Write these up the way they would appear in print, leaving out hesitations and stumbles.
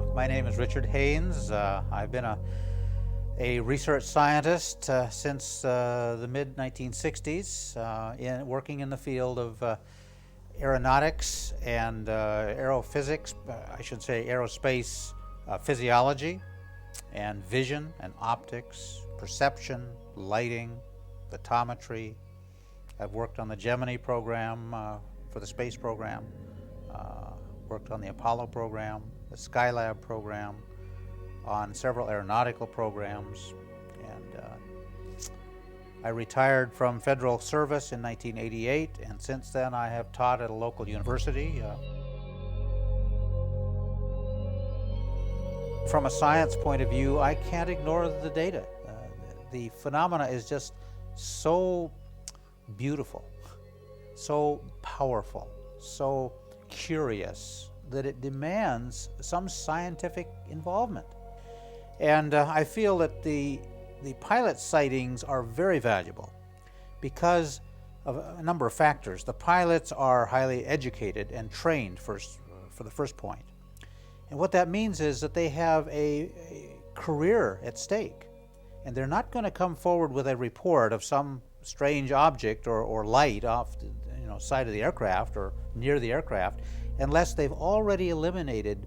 My name is Richard Haines. I've been a research scientist since the mid-1960s, working in the field of aeronautics and aerophysics, I should say aerospace physiology and vision and optics, perception, lighting, photometry. I've worked on the Gemini program for the space program, worked on the Apollo program, the Skylab program, on several aeronautical programs, and I retired from federal service in 1988, and since then I have taught at a local university. From a science point of view, I can't ignore the data. The phenomena is just so beautiful, so powerful, so curious that it demands some scientific involvement. And I feel that the pilot sightings are very valuable because of a number of factors. The pilots are highly educated and trained for the first point. And what that means is that they have a career at stake. And they're not going to come forward with a report of some strange object or light off the side of the aircraft or near the aircraft unless they've already eliminated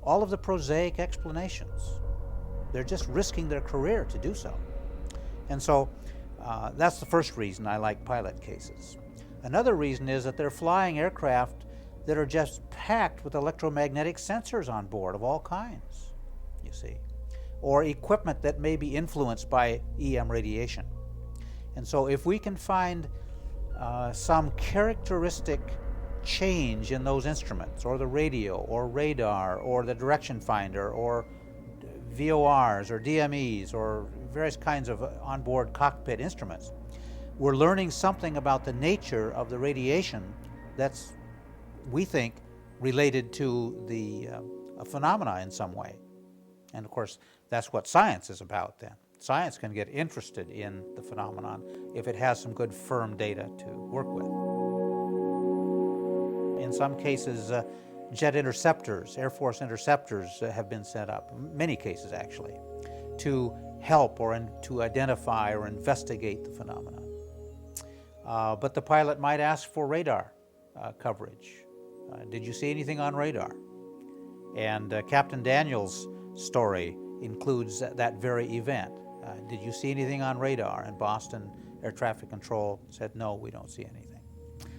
all of the prosaic explanations. They're just risking their career to do so. And so that's the first reason I like pilot cases. Another reason is that they're flying aircraft that are just packed with electromagnetic sensors on board of all kinds, you see, or equipment that may be influenced by EM radiation. And so if we can find some characteristic change in those instruments, or the radio, or radar, or the direction finder, or VORs, or DMEs, or various kinds of onboard cockpit instruments, we're learning something about the nature of the radiation that's, we think, related to the phenomena in some way. And of course, that's what science is about then. Science can get interested in the phenomenon if it has some good firm data to work with. In some cases, jet interceptors, Air Force interceptors have been set up, many cases actually, to help or to identify or investigate the phenomenon. But the pilot might ask for radar coverage. Did you see anything on radar? And Captain Daniels' story includes that very event. Did you see anything on radar? And Boston Air Traffic Control said, no, we don't see anything.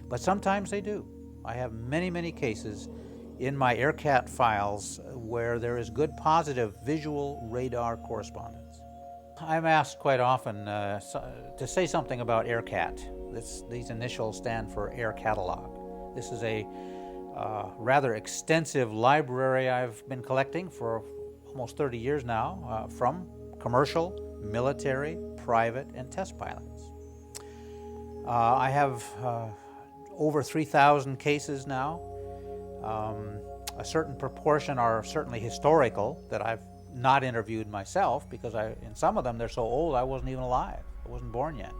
But sometimes they do. I have many, many cases in my AIRCAT files where there is good positive visual radar correspondence. I'm asked quite often to say something about AIRCAT. These initials stand for Air Catalog. This is a rather extensive library I've been collecting for almost 30 years now from commercial, military, private, and test pilots. I have over 3,000 cases now. A certain proportion are certainly historical that I've not interviewed myself because in some of them they're so old I wasn't even alive. I wasn't born yet.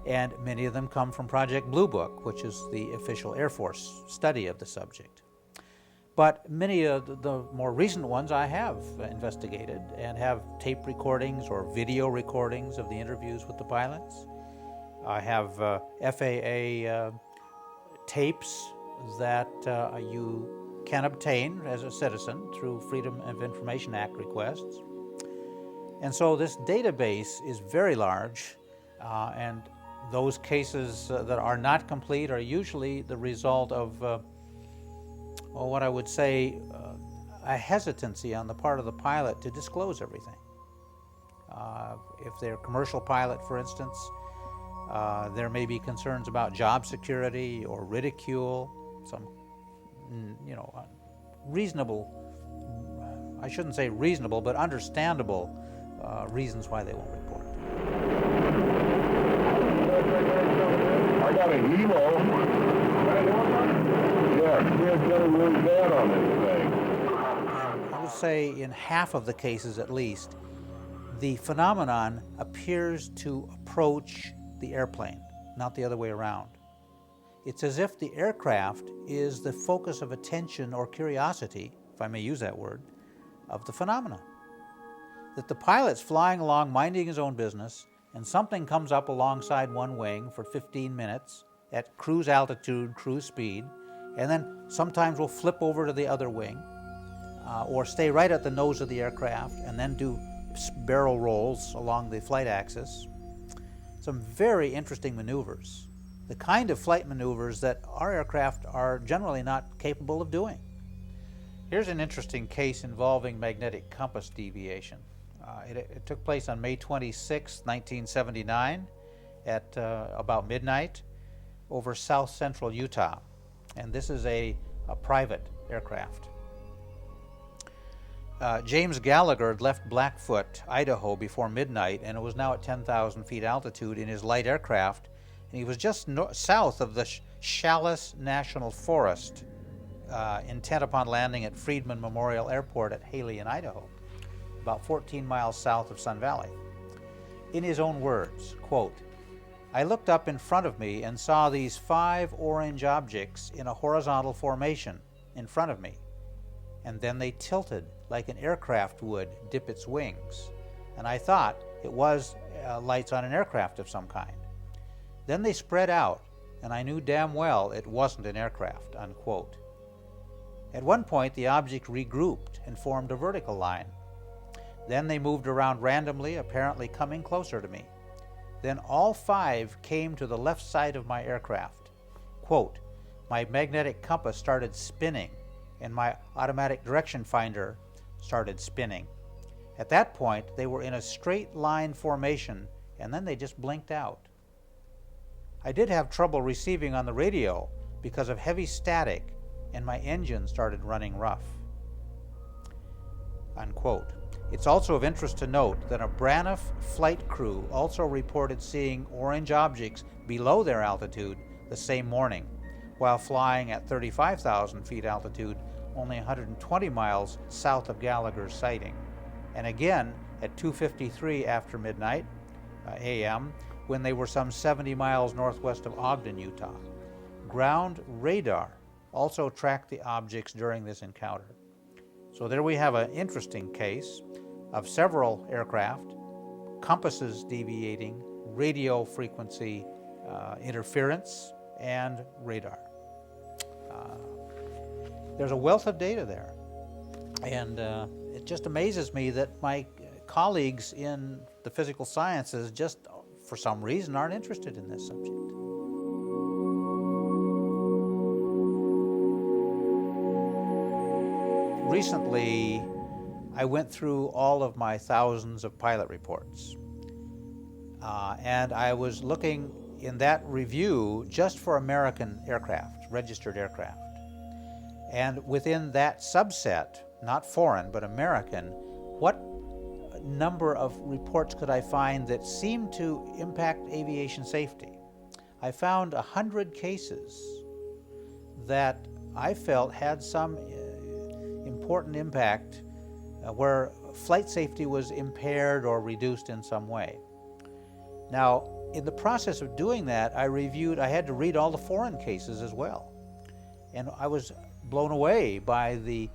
And many of them come from Project Blue Book, which is the official Air Force study of the subject. But many of the more recent ones I have investigated and have tape recordings or video recordings of the interviews with the pilots. I have FAA tapes that you can obtain as a citizen through Freedom of Information Act requests. And so this database is very large, and those cases that are not complete are usually the result of what I would say a hesitancy on the part of the pilot to disclose everything. If they're a commercial pilot, for instance, there may be concerns about job security or ridicule, some reasonable, I shouldn't say reasonable, but understandable reasons why they won't report. I got a helo. Yeah, it's getting really bad on this thing. I would say in half of the cases at least, the phenomenon appears to approach the airplane, not the other way around. It's as if the aircraft is the focus of attention or curiosity, if I may use that word, of the phenomena. That the pilot's flying along minding his own business, and something comes up alongside one wing for 15 minutes at cruise altitude, cruise speed, and then sometimes we'll flip over to the other wing or stay right at the nose of the aircraft and then do barrel rolls along the flight axis. Some very interesting maneuvers, the kind of flight maneuvers that our aircraft are generally not capable of doing. Here's an interesting case involving magnetic compass deviation. It took place on May 26, 1979 at about midnight over south central Utah. And this is a private aircraft. James Gallagher had left Blackfoot, Idaho before midnight, and it was now at 10,000 feet altitude in his light aircraft. And he was just south of the Challis National Forest, intent upon landing at Friedman Memorial Airport at Haley in Idaho, about 14 miles south of Sun Valley. In his own words, quote, "I looked up in front of me and saw these 5 orange objects in a horizontal formation in front of me, and then they tilted like an aircraft would dip its wings, and I thought it was lights on an aircraft of some kind. Then they spread out, and I knew damn well it wasn't an aircraft," unquote. At one point, the object regrouped and formed a vertical line. Then they moved around randomly, apparently coming closer to me. Then all 5 came to the left side of my aircraft. Quote, "My magnetic compass started spinning, and my automatic direction finder started spinning. At that point, they were in a straight line formation, and then they just blinked out. I did have trouble receiving on the radio because of heavy static, and my engine started running rough." Unquote. It's also of interest to note that a Braniff flight crew also reported seeing orange objects below their altitude the same morning, while flying at 35,000 feet altitude, only 120 miles south of Gallagher's sighting. And again at 2:53 after midnight a.m., when they were some 70 miles northwest of Ogden, Utah. Ground radar also tracked the objects during this encounter. So there we have an interesting case of several aircraft, compasses deviating, radio frequency interference, and radar. There's a wealth of data there. And it just amazes me that my colleagues in the physical sciences just, for some reason, aren't interested in this subject. Recently, I went through all of my thousands of pilot reports. And I was looking in that review just for American aircraft, registered aircraft. And within that subset, not foreign, but American, what number of reports could I find that seemed to impact aviation safety? I found 100 cases that I felt had some important impact where flight safety was impaired or reduced in some way. Now, in the process of doing that, I had to read all the foreign cases as well. And I was blown away by the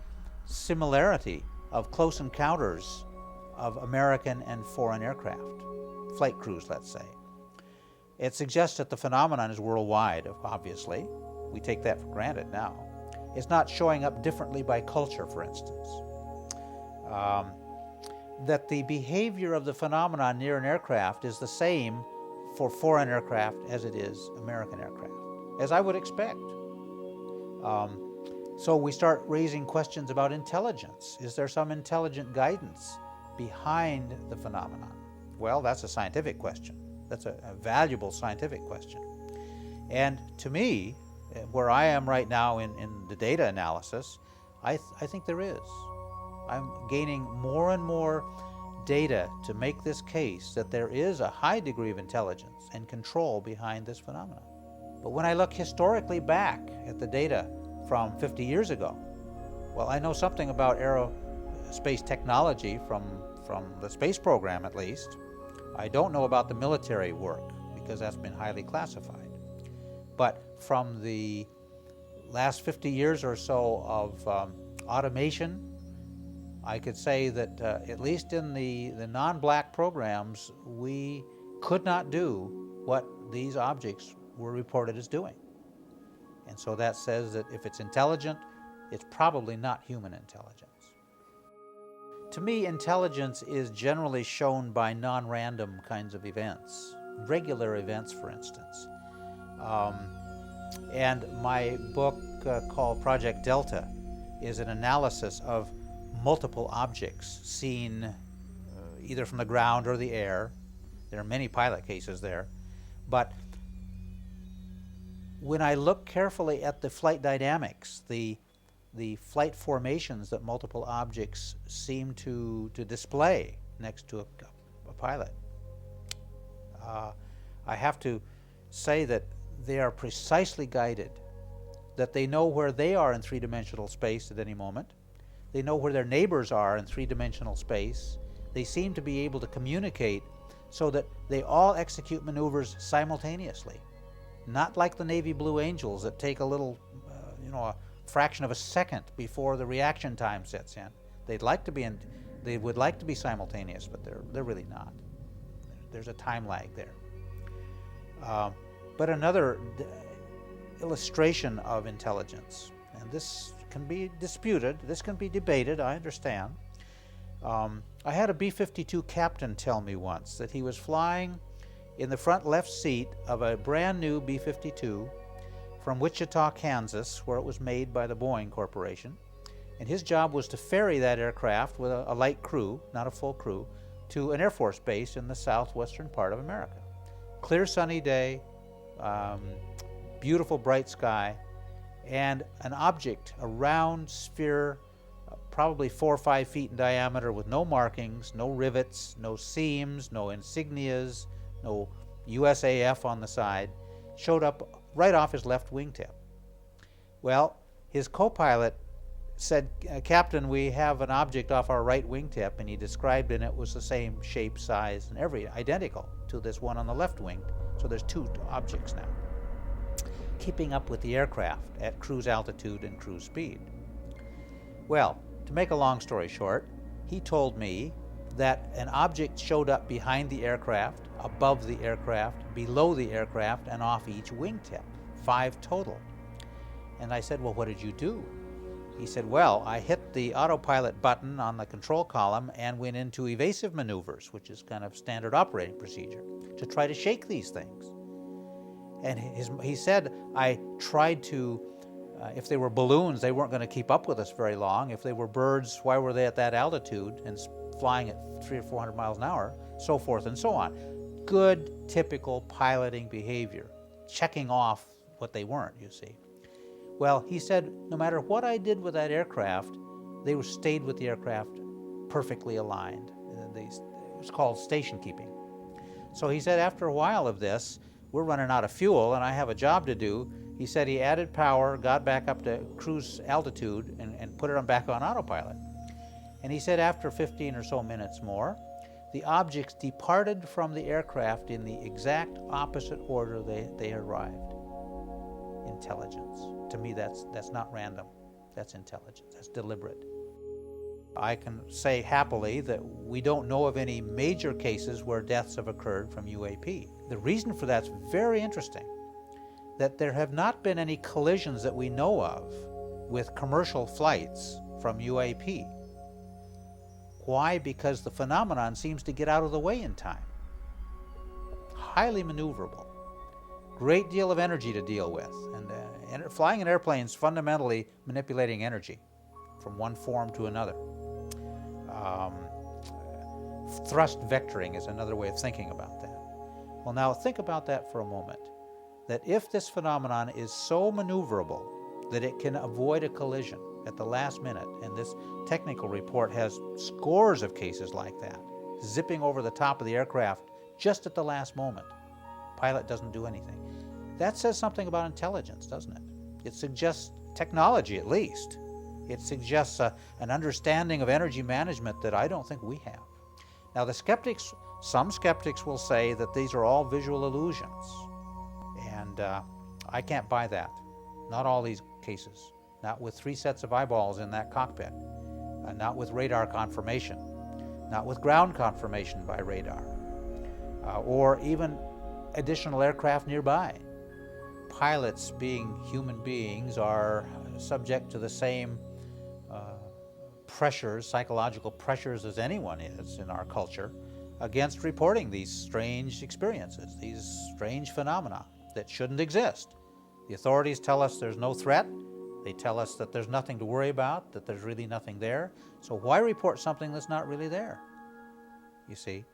similarity of close encounters of American and foreign aircraft, flight crews, let's say. It suggests that the phenomenon is worldwide, obviously. We take that for granted now. It's not showing up differently by culture, for instance. That the behavior of the phenomenon near an aircraft is the same for foreign aircraft as it is American aircraft, as I would expect. So we start raising questions about intelligence. Is there some intelligent guidance behind the phenomenon? Well, that's a scientific question. That's a valuable scientific question. And to me, where I am right now in the data analysis, I think there is. I'm gaining more and more data to make this case that there is a high degree of intelligence and control behind this phenomenon. But when I look historically back at the data from 50 years ago, well, I know something about aerospace technology from the space program, at least. I don't know about the military work because that's been highly classified. But from the last 50 years or so of automation I could say that at least in the non-black programs, we could not do what these objects were reported as doing. And so that says that if it's intelligent, it's probably not human intelligence. To me, intelligence is generally shown by non-random kinds of events, regular events, for instance. And my book called Project Delta is an analysis of multiple objects seen either from the ground or the air. There are many pilot cases there. But when I look carefully at the flight dynamics, the flight formations that multiple objects seem to display next to a pilot, I have to say that they are precisely guided, that they know where they are in three-dimensional space at any moment. They know where their neighbors are in three-dimensional space. They seem to be able to communicate so that they all execute maneuvers simultaneously. Not like the Navy Blue Angels that take a little, a fraction of a second before the reaction time sets in. They would like to be simultaneous, but they're really not. There's a time lag there. But another illustration of intelligence, and this can be disputed, this can be debated, I understand. I had a B-52 captain tell me once that he was flying in the front left seat of a brand new B-52 from Wichita, Kansas, where it was made by the Boeing Corporation. And his job was to ferry that aircraft with a light crew, not a full crew, to an Air Force base in the southwestern part of America. Clear sunny day, beautiful bright sky, and an object, a round sphere, probably 4 or 5 feet in diameter with no markings, no rivets, no seams, no insignias, no USAF on the side, showed up right off his left wingtip. Well, his co-pilot said, "Captain, we have an object off our right wingtip," and he described it, and it was the same shape, size, and identical to this one on the left wing. So there's two objects now, keeping up with the aircraft at cruise altitude and cruise speed. Well, to make a long story short, he told me that an object showed up behind the aircraft, above the aircraft, below the aircraft, and off each wingtip, 5 total. And I said, "Well, what did you do?" He said, "Well, I hit the autopilot button on the control column and went into evasive maneuvers, which is kind of standard operating procedure, to try to shake these things." And he said, "I tried to, if they were balloons, they weren't going to keep up with us very long. If they were birds, why were they at that altitude and flying at 300 or 400 miles an hour, so forth and so on." Good, typical piloting behavior, checking off what they weren't, you see. Well, he said, no matter what I did with that aircraft, they stayed with the aircraft perfectly aligned. It was called station keeping. So he said, after a while of this, we're running out of fuel and I have a job to do. He said he added power, got back up to cruise altitude, and put it back on autopilot. And he said after 15 or so minutes more, the objects departed from the aircraft in the exact opposite order they arrived. Intelligence. To me, that's not random. That's intelligence. That's deliberate. I can say happily that we don't know of any major cases where deaths have occurred from UAP. The reason for that's very interesting, that there have not been any collisions that we know of with commercial flights from UAP. Why? Because the phenomenon seems to get out of the way in time. Highly maneuverable. Great deal of energy to deal with. And flying an airplane is fundamentally manipulating energy from one form to another. Thrust vectoring is another way of thinking about that. Well, now think about that for a moment. That if this phenomenon is so maneuverable that it can avoid a collision at the last minute, and this technical report has scores of cases like that, zipping over the top of the aircraft just at the last moment. Pilot doesn't do anything. That says something about intelligence, doesn't it? It suggests technology, at least. It suggests an understanding of energy management that I don't think we have. Now, some skeptics will say that these are all visual illusions, and I can't buy that. Not all these cases. Not with 3 sets of eyeballs in that cockpit. not with radar confirmation, not with ground confirmation by radar, or even additional aircraft nearby. Pilots, being human beings, are subject to the same pressures, psychological pressures, as anyone is in our culture against reporting these strange experiences, these strange phenomena that shouldn't exist. The authorities tell us there's no threat. They tell us that there's nothing to worry about, that there's really nothing there. So why report something that's not really there? You see?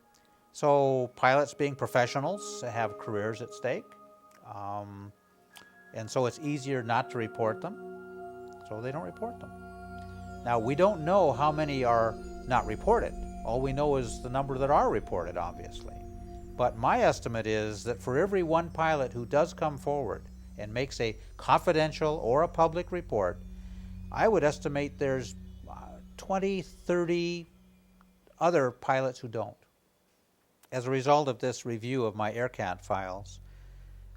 So pilots, being professionals, have careers at stake. And so it's easier not to report them, so they don't report them. Now, we don't know how many are not reported. All we know is the number that are reported, obviously. But my estimate is that for every one pilot who does come forward and makes a confidential or a public report, I would estimate there's 20, 30 other pilots who don't. As a result of this review of my AIRCAT files,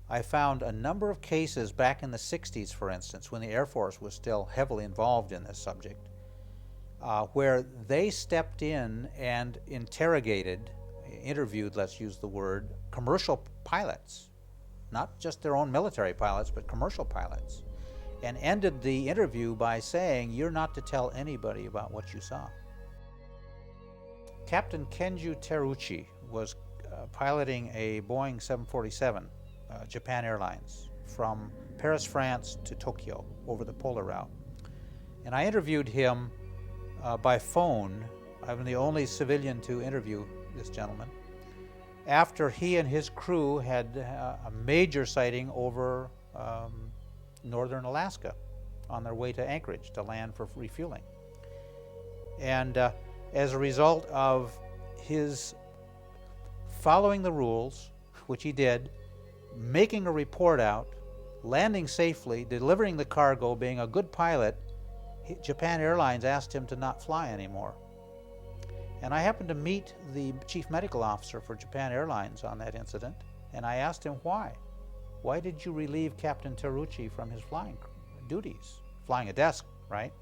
I found a number of cases back in the 60s, for instance, when the Air Force was still heavily involved in this subject, where they stepped in and interviewed, let's use the word, commercial pilots, not just their own military pilots, but commercial pilots, and ended the interview by saying, "You're not to tell anybody about what you saw." Captain Kenju Teruchi was piloting a Boeing 747, Japan Airlines, from Paris, France to Tokyo over the polar route. And I interviewed him by phone. I'm the only civilian to interview this gentleman, after he and his crew had a major sighting over northern Alaska on their way to Anchorage to land for refueling. And as a result of his following the rules, which he did, making a report out, landing safely, delivering the cargo, being a good pilot, Japan Airlines asked him to not fly anymore. And I happened to meet the chief medical officer for Japan Airlines on that incident, and I asked him why. Why did you relieve Captain Teruchi from his flying duties? Flying a desk, right?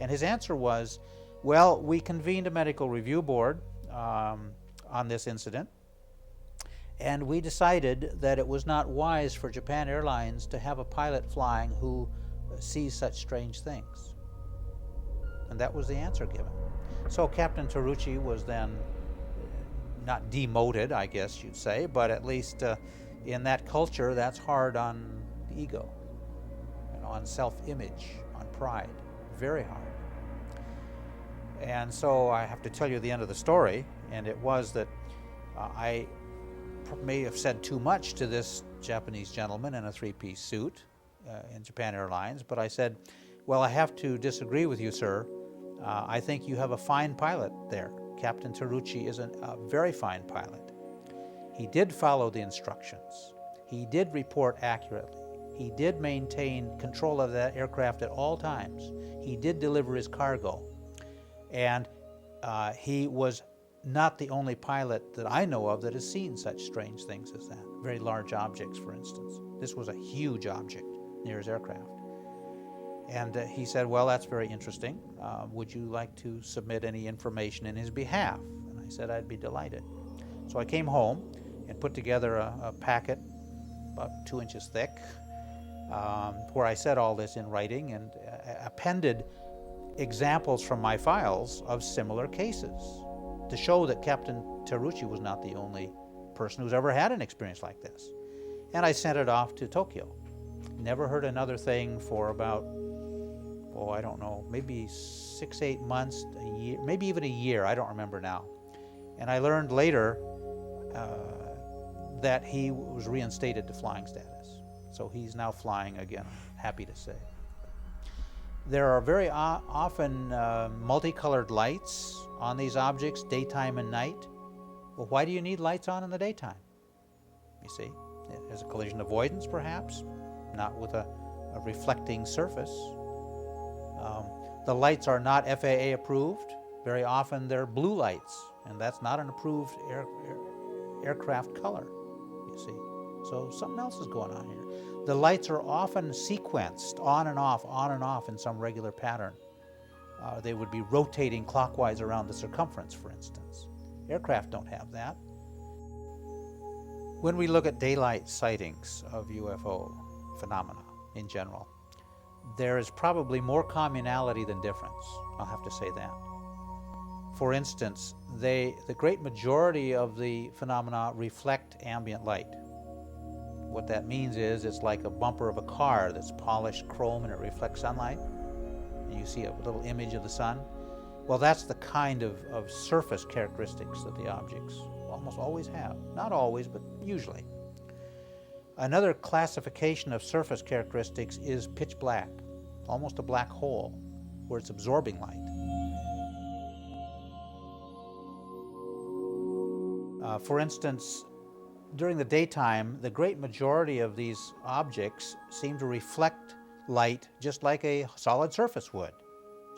And his answer was, well, we convened a medical review board on this incident, and we decided that it was not wise for Japan Airlines to have a pilot flying who sees such strange things. And that was the answer given. So Captain Teruchi was then not demoted, I guess you'd say, but at least in that culture, that's hard on the ego, on self-image, on pride, very hard. And so I have to tell you the end of the story, and it was that I may have said too much to this Japanese gentleman in a three-piece suit in Japan Airlines, but I said, well, I have to disagree with you, sir. I think you have a fine pilot there. Captain Teruchi is a very fine pilot. He did follow the instructions. He did report accurately. He did maintain control of that aircraft at all times. He did deliver his cargo. And he was not the only pilot that I know of that has seen such strange things as that. Very large objects, for instance. This was a huge object near his aircraft. And he said, well, that's very interesting. Would you like to submit any information in his behalf? And I said, I'd be delighted. So I came home and put together a packet about 2 inches thick, where I said all this in writing and appended examples from my files of similar cases to show that Captain Teruchi was not the only person who's ever had an experience like this. And I sent it off to Tokyo. Never heard another thing for about, I don't know, maybe 6, 8 months, a year, maybe even a year, I don't remember now. And I learned later that he was reinstated to flying status. So he's now flying again, I'm happy to say. There are very often multicolored lights on these objects, daytime and night. Well, why do you need lights on in the daytime? You see, there's a collision avoidance perhaps, not with a reflecting surface. The lights are not FAA approved. Very often they're blue lights, and that's not an approved aircraft color, you see. So something else is going on here. The lights are often sequenced on and off in some regular pattern. They would be rotating clockwise around the circumference, for instance. Aircraft don't have that. When we look at daylight sightings of UFO phenomena in general, there is probably more commonality than difference. I'll have to say that. For instance, the great majority of the phenomena reflect ambient light. What that means is it's like a bumper of a car that's polished chrome and it reflects sunlight. And you see a little image of the sun. Well, that's the kind of surface characteristics that the objects almost always have. Not always, but usually. Another classification of surface characteristics is pitch black, almost a black hole, where it's absorbing light. For instance, during the daytime, the great majority of these objects seem to reflect light just like a solid surface would,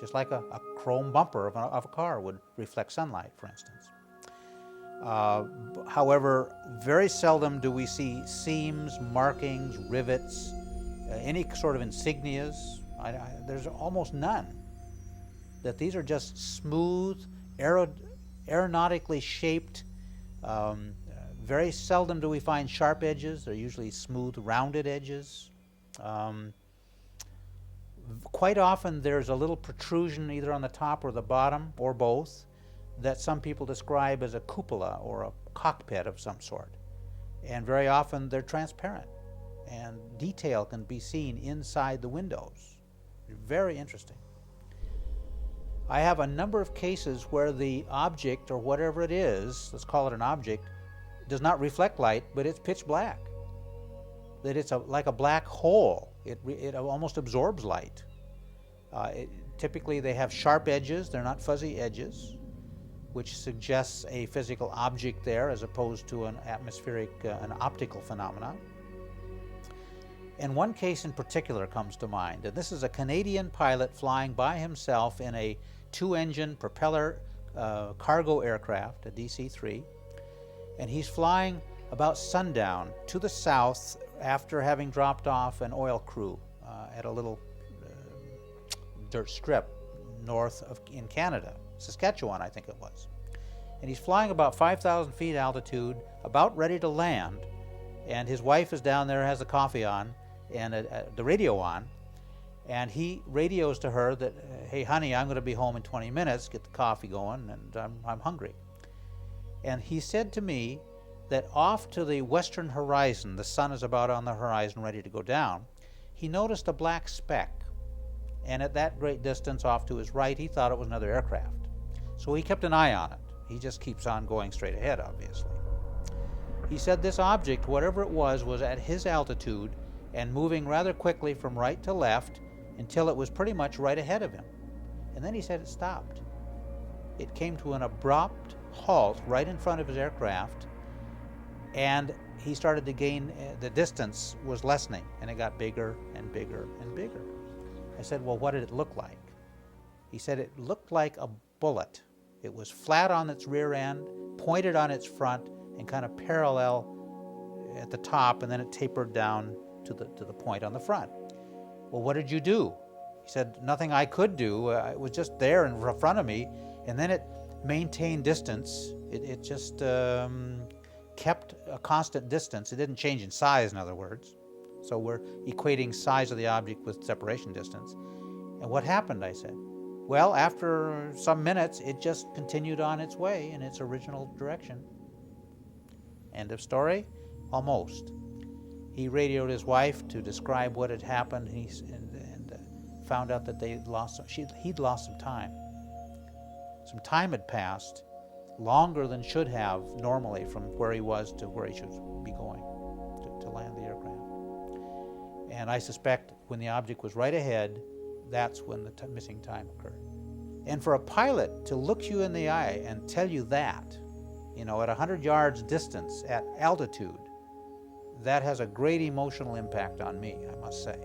just like a chrome bumper of a car would reflect sunlight, for instance. However, very seldom do we see seams, markings, rivets, any sort of insignias. There's almost none. That these are just smooth, aeronautically shaped. Very seldom do we find sharp edges. They're usually smooth, rounded edges. Quite often there's a little protrusion either on the top or the bottom, or both, that some people describe as a cupola or a cockpit of some sort. And very often they're transparent, and detail can be seen inside the windows. Very interesting. I have a number of cases where the object, or whatever it is, let's call it an object, does not reflect light, but it's pitch black. That it's like a black hole. It almost absorbs light. Typically they have sharp edges, they're not fuzzy edges, which suggests a physical object there as opposed to an atmospheric, an optical phenomena. And one case in particular comes to mind, and this is a Canadian pilot flying by himself in a two-engine propeller cargo aircraft, a DC-3, and he's flying about sundown to the south after having dropped off an oil crew at a little dirt strip north in Canada, Saskatchewan, I think it was. And he's flying about 5,000 feet altitude, about ready to land, and his wife is down there, has the coffee on, and the radio on, and he radios to her that, hey honey, I'm going to be home in 20 minutes, get the coffee going, and I'm hungry. And he said to me that off to the western horizon, the sun is about on the horizon ready to go down, he noticed a black speck, and at that great distance off to his right, he thought it was another aircraft. So he kept an eye on it. He just keeps on going straight ahead, obviously. He said this object, whatever it was at his altitude and moving rather quickly from right to left until it was pretty much right ahead of him. And then he said it stopped. It came to an abrupt halt right in front of his aircraft, and he started to gain, the distance was lessening, and it got bigger and bigger and bigger. I said, well, what did it look like? He said it looked like a bullet. It was flat on its rear end, pointed on its front, and kind of parallel at the top, and then it tapered down to the point on the front. Well, what did you do? He said, nothing I could do. It was just there in front of me, and then it maintained distance. It just kept a constant distance. It didn't change in size, in other words. So we're equating size of the object with separation distance. And what happened, I said? Well, after some minutes, it just continued on its way in its original direction. End of story? Almost. He radioed his wife to describe what had happened, and found out that he'd lost some time. Some time had passed, longer than should have normally from where he was to where he should be going to land the aircraft. And I suspect when the object was right ahead, that's when the missing time occurred. And for a pilot to look you in the eye and tell you that, at 100 yards distance at altitude, that has a great emotional impact on me, I must say.